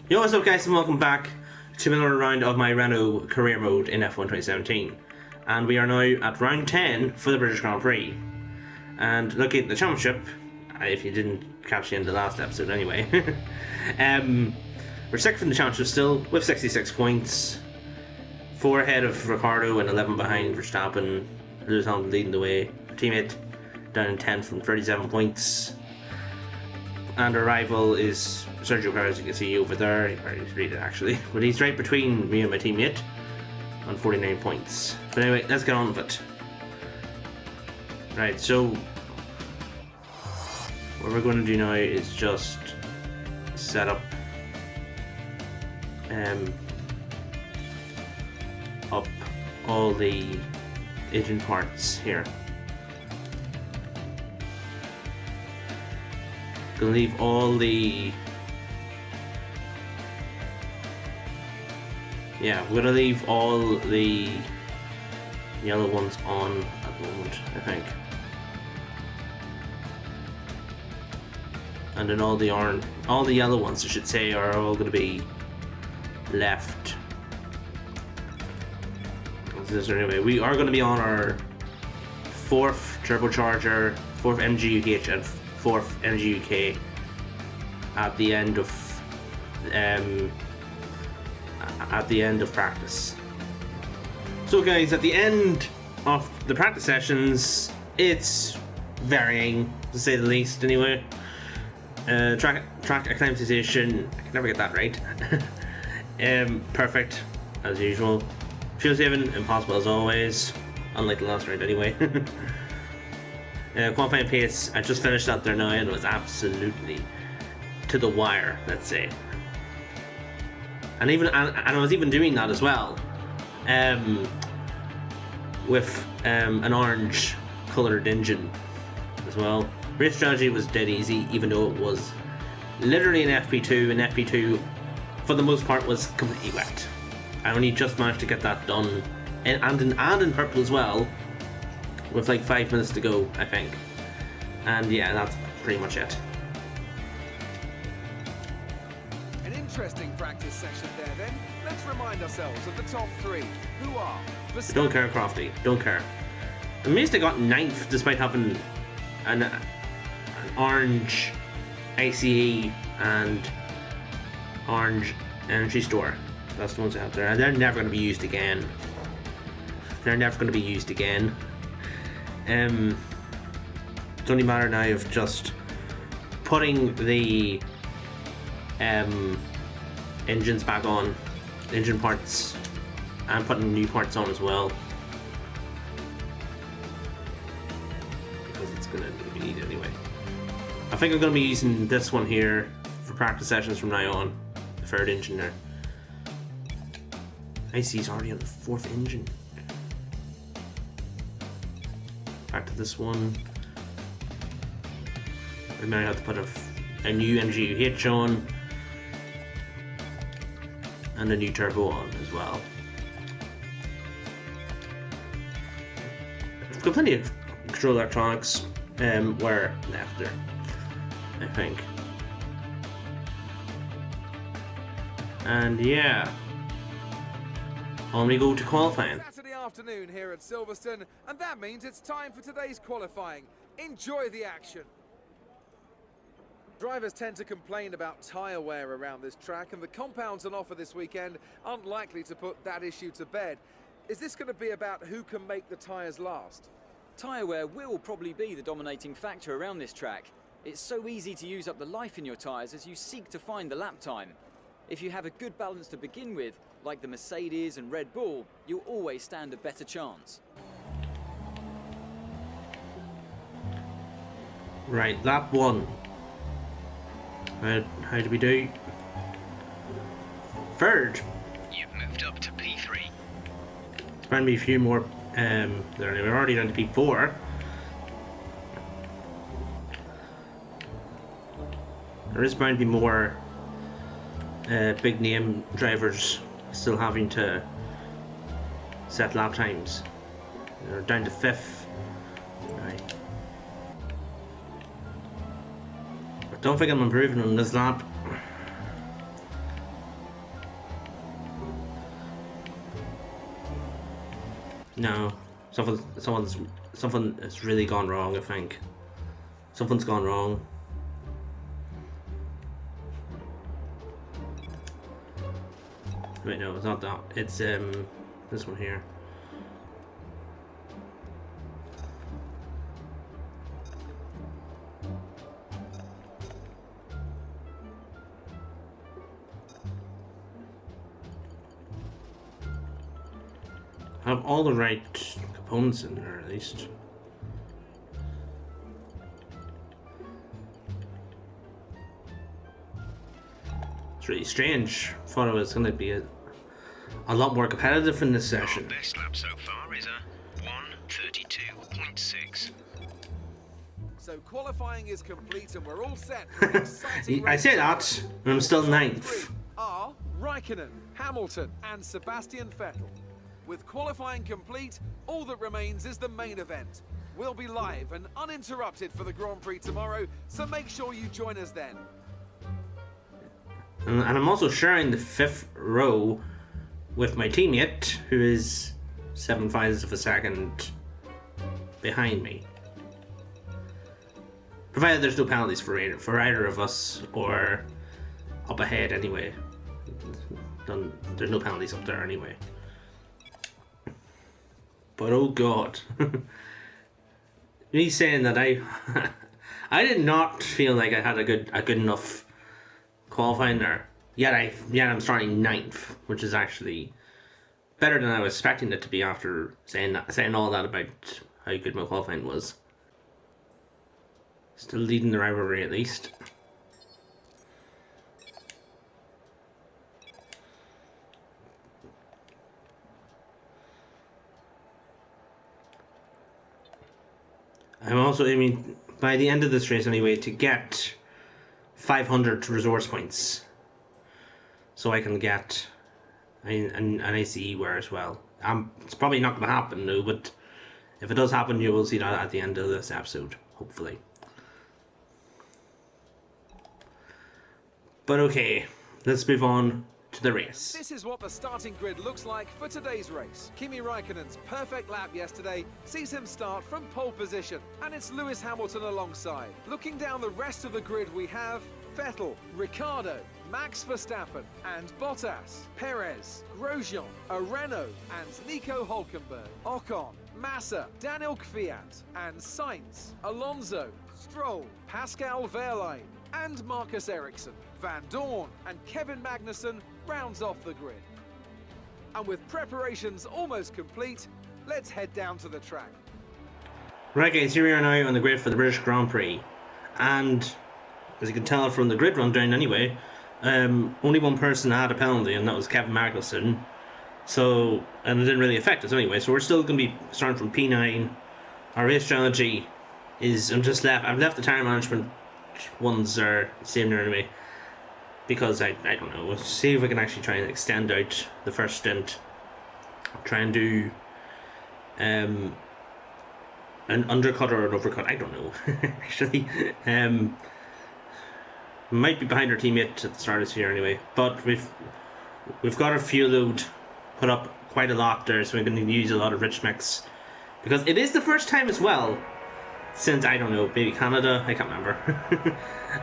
Yo, what's up guys, and welcome back to another round of my Renault career mode in F1 2017. And we are now at round 10 for the British Grand Prix. And looking at the championship, if you didn't catch the end of the last episode anyway, we're second in the championship still with 66 points. 4 ahead of Ricciardo and 11 behind Verstappen. Lewis Hamilton leading the way. Teammate down in 10th from 37 points. And our rival is Sergio Perez, you can see over there. He probably read it actually, but he's right between me and my teammate on 49 points. But anyway, let's get on with it. Right, so what we're going to do now is just set up all the engine parts here. Gonna leave all the we're gonna leave all the yellow ones on at the moment, I think, and then all the yellow ones, I should say, are all gonna be left. Anyway, we are gonna be on our 4th turbocharger, 4th MGUH, and 4th MGUK at the end of practice. So guys, at the end of the practice sessions, it's varying to say the least. Anyway, track acclimatization, I can never get that right. Perfect as usual. Fuel saving, impossible as always, unlike the last round anyway. Qualifying pace, I just finished out there now and it was absolutely to the wire, let's say. And I was even doing that as well, with an orange coloured engine as well. Race strategy was dead easy, even though it was literally an FP2, and FP2 for the most part was completely wet. I only just managed to get that done, and in purple as well, with like 5 minutes to go, I think. And yeah, that's pretty much it. An interesting practice session there then. Let's remind ourselves of the top 3, who are Verstappen. Don't care, Crofty, don't care. I'm amazed I got 9th despite having an orange ICE and orange energy store. That's the ones out there, and they're never going to be used again. It's only a matter now of just putting the engines back on, engine parts, and putting new parts on as well, because it's going to be needed anyway. I think I'm going to be using this one here for practice sessions from now on, the 3rd engine there. I see he's already on the 4th engine. Back to this one. We might have to put a new MGUH on and a new turbo on as well. We've got plenty of control electronics where left there, I think. And yeah, on we go to qualifying. Saturday afternoon here at Silverstone, and that means it's time for today's qualifying. Enjoy the action. Drivers tend to complain about tyre wear around this track, and the compounds on offer this weekend aren't likely to put that issue to bed. Is this going to be about who can make the tyres last? Tyre wear will probably be the dominating factor around this track. It's so easy to use up the life in your tyres as you seek to find the lap time. If you have a good balance to begin with, like the Mercedes and Red Bull, you'll always stand a better chance. Right, lap 1. How did we do? 3rd. You've moved up to P3. There's bound to be a few more there. We're already down to P4. There is bound to be more big name drivers still having to set lap times. They're down to 5th. Right. Don't think I'm improving on this lap. No, something has really gone wrong. I think something's gone wrong. Wait, no, it's not that. It's this one here. I have all the right components in there, at least. It's really strange. Thought it was going to be a lot more competitive in this session. Our best lap so far is a 1:32.6. So qualifying is complete and we're all set for an exciting I race. say that, and I'm still ninth. Three are Raikkonen, Hamilton and Sebastian Vettel. With qualifying complete, all that remains is the main event. We'll be live and uninterrupted for the Grand Prix tomorrow, so make sure you join us then. And I'm also sharing the 5th row with my teammate, who is 7/5 of a second behind me. Provided there's no penalties for either of us, or up ahead anyway. There's no penalties up there anyway. But oh god. Me saying that I did not feel like I had a good enough qualifying there. Yet I'm starting 9th, which is actually better than I was expecting it to be after saying all that about how good my qualifying was. Still leading the rivalry at least. I'm also aiming, by the end of this race anyway, to get 500 resource points. So I can get an ICE wear as well. It's probably not going to happen, no, but if it does happen, you will see that at the end of this episode, hopefully. But okay, let's move on to the race. This is what the starting grid looks like for today's race. Kimi Raikkonen's perfect lap yesterday sees him start from pole position, and it's Lewis Hamilton alongside. Looking down the rest of the grid, we have Vettel, Ricciardo, Max Verstappen and Bottas, Perez, Grosjean, a Renault and Nico Hülkenberg, Ocon, Massa, Daniel Kvyat and Sainz, Alonso, Stroll, Pascal Wehrlein and Marcus Ericsson. Van Dorn and Kevin Magnussen rounds off the grid. And with preparations almost complete, let's head down to the track. Right guys, here we are now on the grid for the British Grand Prix. And as you can tell from the grid rundown anyway, only one person had a penalty, and that was Kevin Magnussen. So, and it didn't really affect us anyway, so we're still going to be starting from P9. Our race strategy is, I've left the tire management ones are the same there anyway, because I don't know, we'll see if we can actually try and extend out the first stint. Try and do an undercut or an overcut, I don't know. Actually, might be behind our teammate at the start of this year anyway, but we've got our fuel load put up quite a lot there, so we're going to use a lot of rich mix, because it is the first time as well since, I don't know, maybe Canada, I can't remember.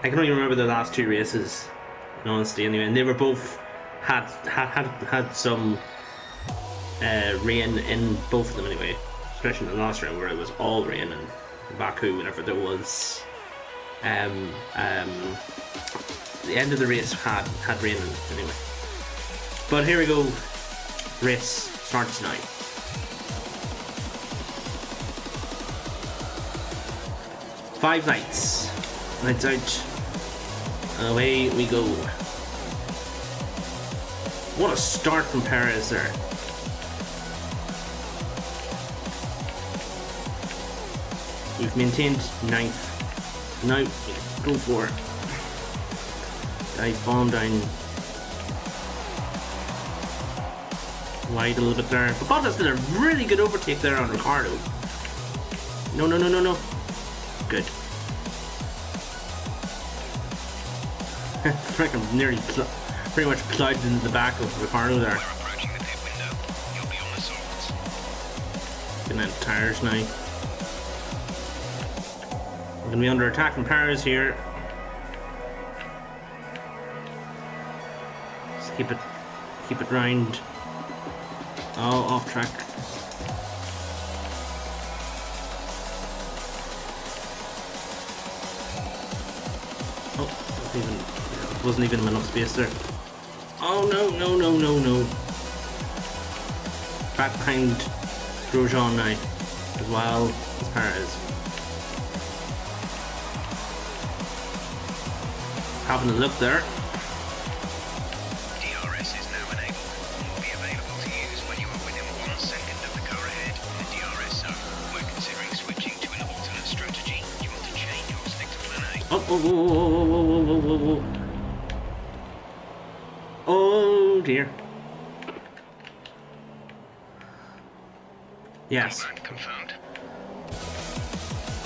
I can only remember the last 2 races, in honesty, anyway, and they were both had some rain in both of them anyway, especially in the last round where it was all rain, and Baku, whenever there was the end of the race had rain in it anyway. But here we go, race starts now. Five lights out, away we go. What a start from Perez there. We've maintained 9th. Now, go for it. Dive bomb down wide a little bit there. But Bottas did a really good overtake there on Ricciardo. No. Good. Freaking nearly pretty much clouded into the back of Ricciardo there. We're approaching the pit window. You'll be on the softs. looking at tires now. We're gonna be under attack from Paris here. Just keep it round. Oh, off track. Oh, wasn't even enough space there. Oh no. Back behind Grosjean now, as well as Perez. Having a look there. DRS is now enabled and will be available to use when you are within 1 second of the car ahead in the DRS zone. We're considering switching to an alternate strategy. Do you want to change or stick to plan A? Oh dear. Yes. Command confirmed.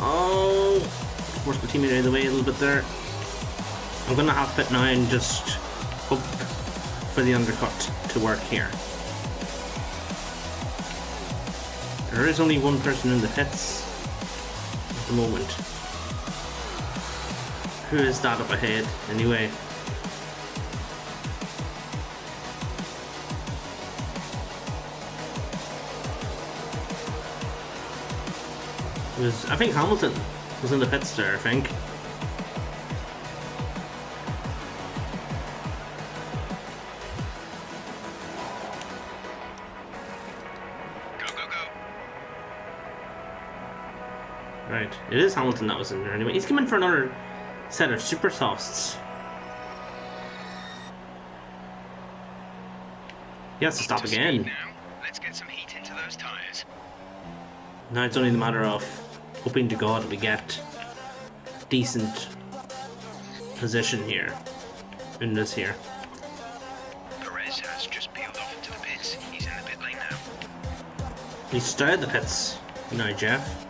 Oh, force my teammate out of the way a little bit there. I'm gonna have to pit now and just hope for the undercut to work here. There is only one person in the pits at the moment. Who is that up ahead anyway? I think Hamilton was in the pits there, I think. Go. Right, it is Hamilton that was in there anyway. He's coming for another set of super softs. He has to stop again. Now, let's get some heat into those tires. Now it's only the matter of hoping to God we get decent position here in this here. Perez has just peeled off into the pits. He's in the pit lane now. He's started the pits now, Jeff.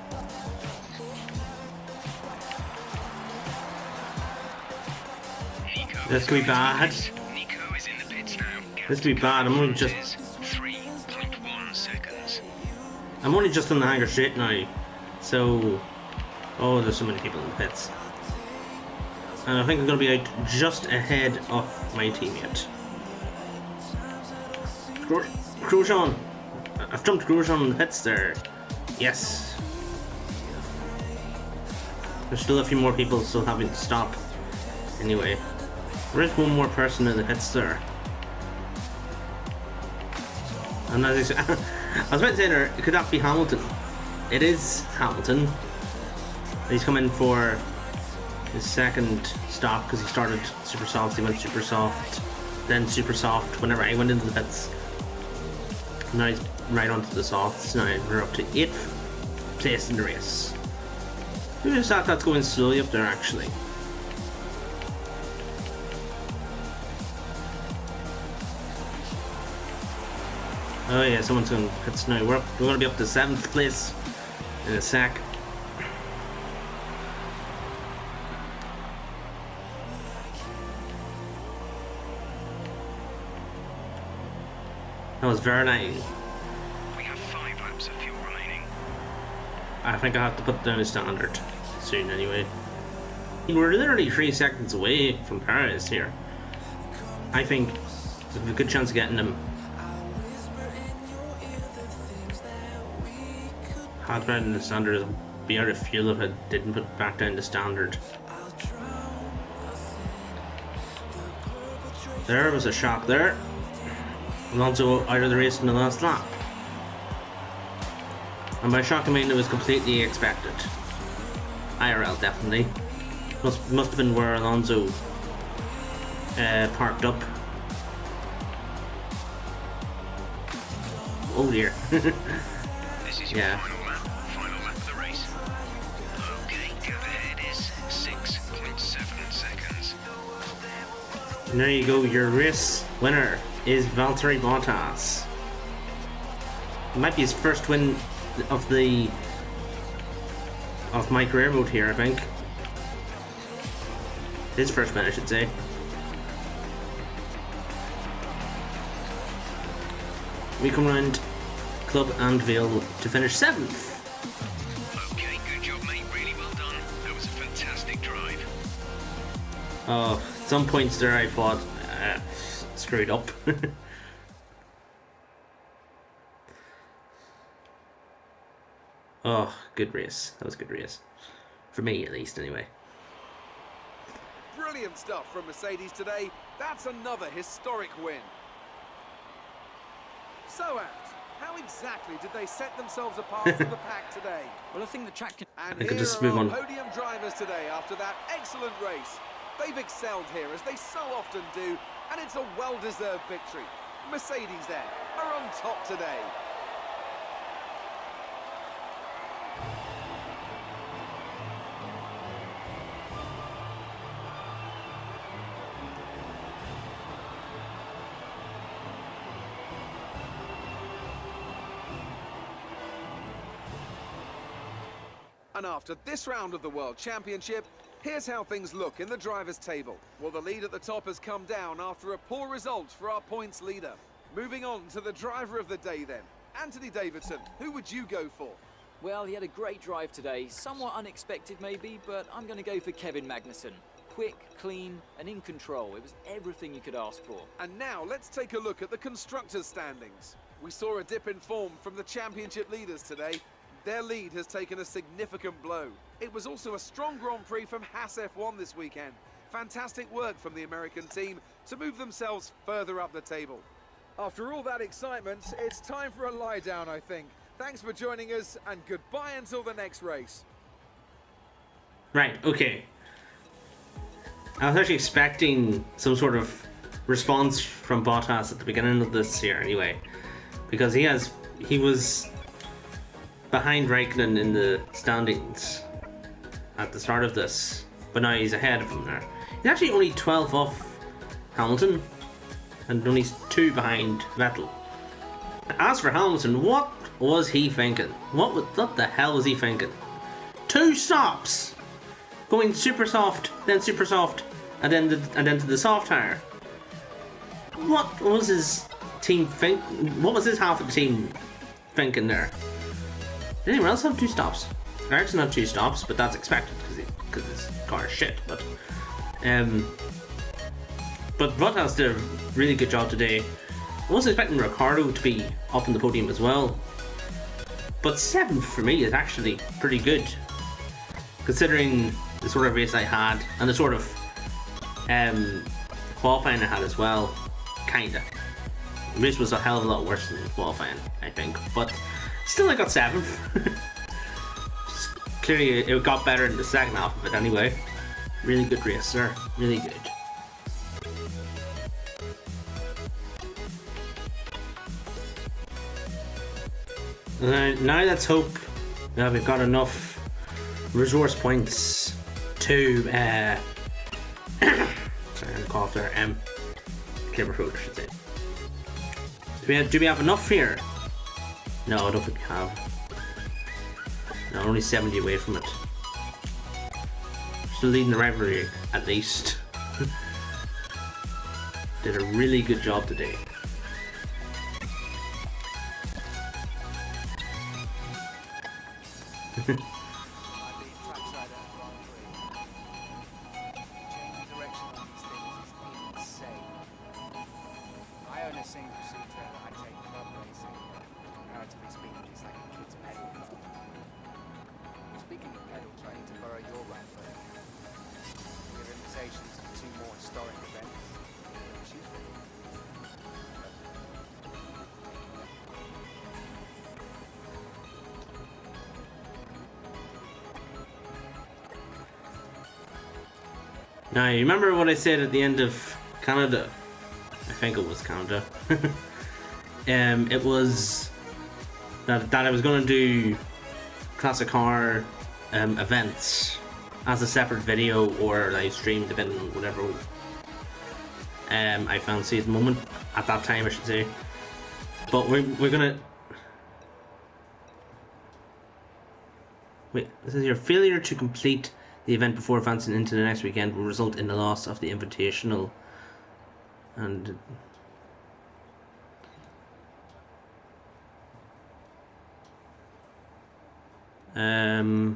Nico This could be bad. Nico is in the pits now. This could be bad. I'm only just 3.1 seconds. in the hangar straight now. So, oh, there's so many people in the pits. And I think I'm going to be out just ahead of my teammate. Grosjean. I've jumped Grosjean in the pits there. Yes. There's still a few more people still having to stop. Anyway, there is one more person in the pits there. And as I said, I was about to say there, could that be Hamilton? It is Hamilton. He's coming for his second stop because he started super soft, he went super soft, then super soft whenever I went into the pits. Now he's right onto the softs. Now we're up to 8th place in the race. Who is that that's going slowly up there actually? Oh yeah, someone's going to pits now. We're going to be up to 7th place in a sec. That was very nice. We have 5 laps of fuel remaining. I think I have to put down a standard soon anyway. We're literally 3 seconds away from Paris here. I think we have a good chance of getting them. Had been in the standard, be out of fuel if I didn't put back down the standard. There was a shock there. Alonso out of the race in the last lap. And by shock I mean it was completely expected. IRL definitely. Must have been where Alonso parked up. Oh dear. This is your Yeah. final lap of the race. Okay, gap ahead is 6.7 seconds. And there you go, your race winner is Valtteri Bottas. It might be his first win of my career mode here, I think. His first win, I should say. We come round Club Anvil to finish 7th. Okay, good job, mate. Really well done. That was a fantastic drive. Oh, some points there I thought screwed up. Oh, good race. That was a good race. For me, at least, anyway. Brilliant stuff from Mercedes today. That's another historic win. So, Ant, how exactly did they set themselves apart from the pack today? Well, I think the track can... And I could here just are move our on. podium drivers today after that excellent race. They've excelled here, as they so often do, and it's a well-deserved victory. Mercedes, then, are on top today. And after this round of the World Championship, here's how things look in the drivers' table. Well, the lead at the top has come down after a poor result for our points leader. Moving on to the driver of the day then. Anthony Davidson, who would you go for? Well, he had a great drive today. Somewhat unexpected maybe, but I'm going to go for Kevin Magnussen. Quick, clean, and in control. It was everything you could ask for. And now let's take a look at the constructors' standings. We saw a dip in form from the championship leaders today. Their lead has taken a significant blow. It was also a strong Grand Prix from Haas F1 this weekend. Fantastic work from the American team to move themselves further up the table. After all that excitement, it's time for a lie down, I think. Thanks for joining us, and goodbye until the next race. Right, okay. I was actually expecting some sort of response from Bottas at the beginning of this year anyway. Because he was behind Raikkonen in the standings at the start of this, but now he's ahead of him there. He's actually only 12 off Hamilton and only 2 behind Vettel. As for Hamilton, what was he thinking? What the hell was he thinking? 2 stops, going super soft, then super soft, and then to the soft tire. What was his team think? What was his half of the team thinking there? Did anyone else have 2 stops? Ericsson had 2 stops, but that's expected because his car is shit. But Bottas did a really good job today. I was expecting Ricciardo to be up on the podium as well, but 7th for me is actually pretty good, considering the sort of race I had and the sort of qualifying I had as well. Kinda. The race was a hell of a lot worse than qualifying, I think, but still I got 7th. Clearly it got better in the second half of it anyway. Really good race, sir. Really good. Now let's hope that we've got enough resource points to sorry, I'm cough there. Camera food, I should say. Do we have enough here? No, I don't think we have. No, only 70 away from it. Still leading the rivalry, at least. Did a really good job today. Now, you remember what I said at the end of Canada? I think it was Canada. It was that I was going to do classic car events as a separate video or live stream, depending on whatever I fancy at the moment. At that time, I should say. But we're gonna. Wait, this is your failure to complete the event before advancing into the next weekend will result in the loss of the invitational. And I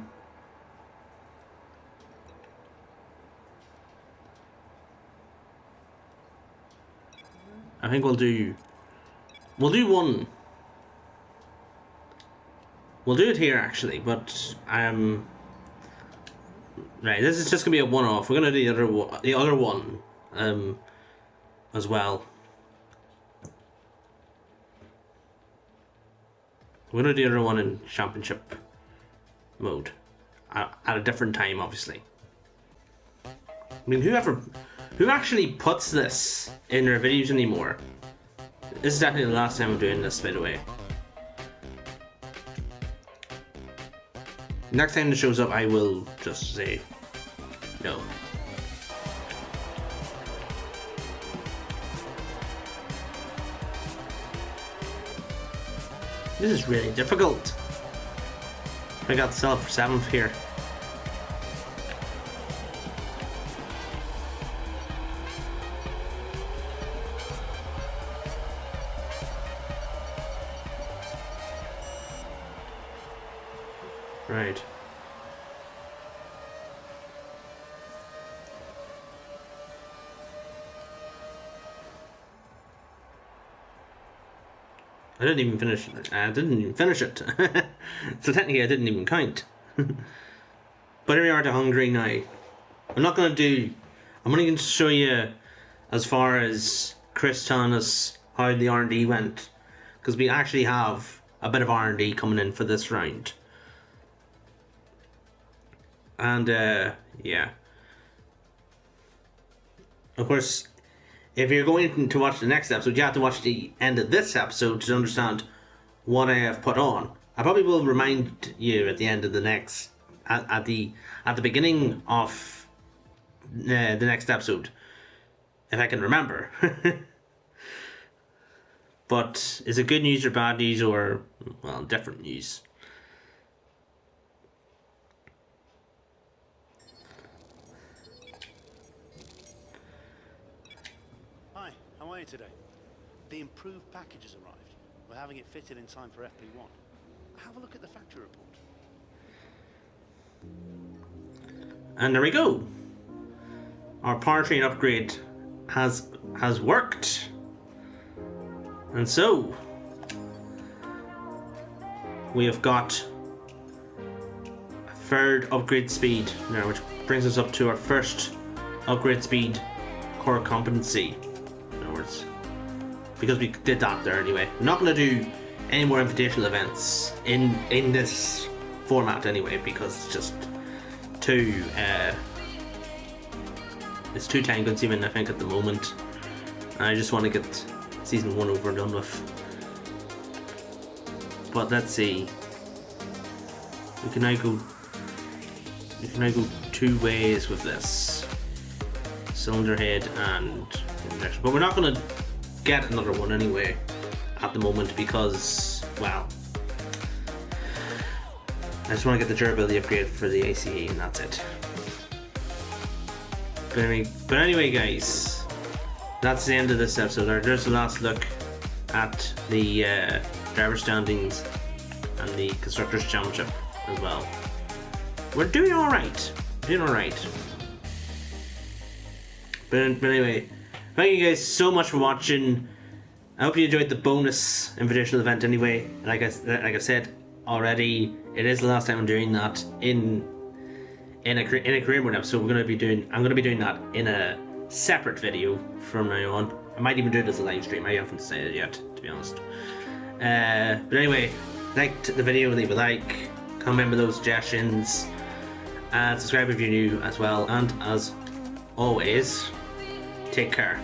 think we'll do one. We'll do it here actually, but right. This is just gonna be a one-off. We're gonna do the other one, as well. We're gonna do the other one in championship mode at a different time, obviously. I mean, who actually puts this in their videos anymore? This is definitely the last time I'm doing this, by the way. Next time it shows up, I will just say no. This is really difficult. I got self for 7th here. Right. I didn't even finish it. I didn't even finish it. So technically I didn't even count. But here we are to Hungary now. I'm only going to show you as far as Chris telling us how the R&D went. Because we actually have a bit of R&D coming in for this round. And yeah. Of course, if you're going to watch the next episode, you have to watch the end of this episode to understand what I have put on. I probably will remind you at the end of the next, at the beginning of the next episode, if I can remember. But is it good news or bad news, or, well, different news? Hi, how are you today? The improved package has arrived. We're having it fitted in time for FP1. Have a look at the factory report. And there we go. Our powertrain upgrade has worked. And so we have got a third upgrade speed now, which brings us up to our first upgrade speed core competency. In other words, because we did that there anyway. We're not going to do any more invitational events in this format anyway, because it's just too it's too time consuming, I think, at the moment. And I just want to get season 1 over and done with. But let's see. We can now go 2 ways with this. Cylinder head and injection. But we're not going to get another one anyway at the moment because, well, I just want to get the durability upgrade for the ACE and that's it. But anyway guys, that's the end of this episode. There's the last look at the driver standings and the Constructors' Championship as well. We're doing alright. But anyway, thank you guys so much for watching. I hope you enjoyed the bonus invitational event anyway. Like I said already, it is the last time I'm doing that in a career mode episode. I'm going to be doing that in a separate video from now on. I might even do it as a live stream. I haven't decided yet, to be honest. But anyway, like the video, leave a like, comment below suggestions, and subscribe if you're new as well. And as always, take care.